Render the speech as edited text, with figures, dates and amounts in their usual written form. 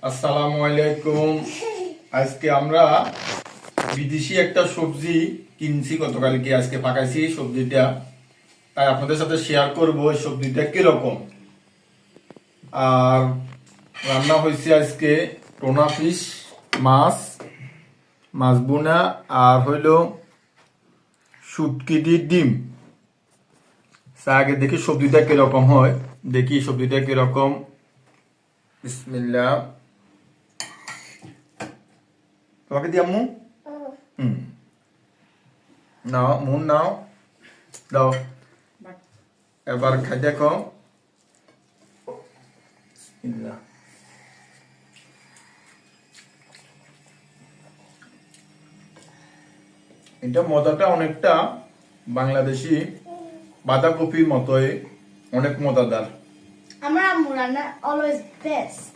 আসসালামু আলাইকুম। আজকে আমরা বিদেশি একটা সবজি কিনছি গতকালকে, আজকে পাকাইছি সবজিটা, তাই আপনাদের সাথে শেয়ার করব এই সবজিটা কিরকম। আর রান্না হয়েছে আজকে টোনা ফিশ, মাছ বোনা, আর হইল শুটকি দিয়ে ডিম। আগে দেখি সবজিটা কিরকম হয়, দেখি সবজিটা কিরকম। বিসমিল্লাহ। তোমাকে দিয়ে আম্মু নাও, মুন নাও, দাও। এবার খাই দেখো। বিসমিল্লাহ। এটা মজাটা অনেকটা বাংলাদেশি বাঁধাকপির মতোই, অনেক মজাদার। আমার আম্মু রান্না অলওয়েজ বেস্ট।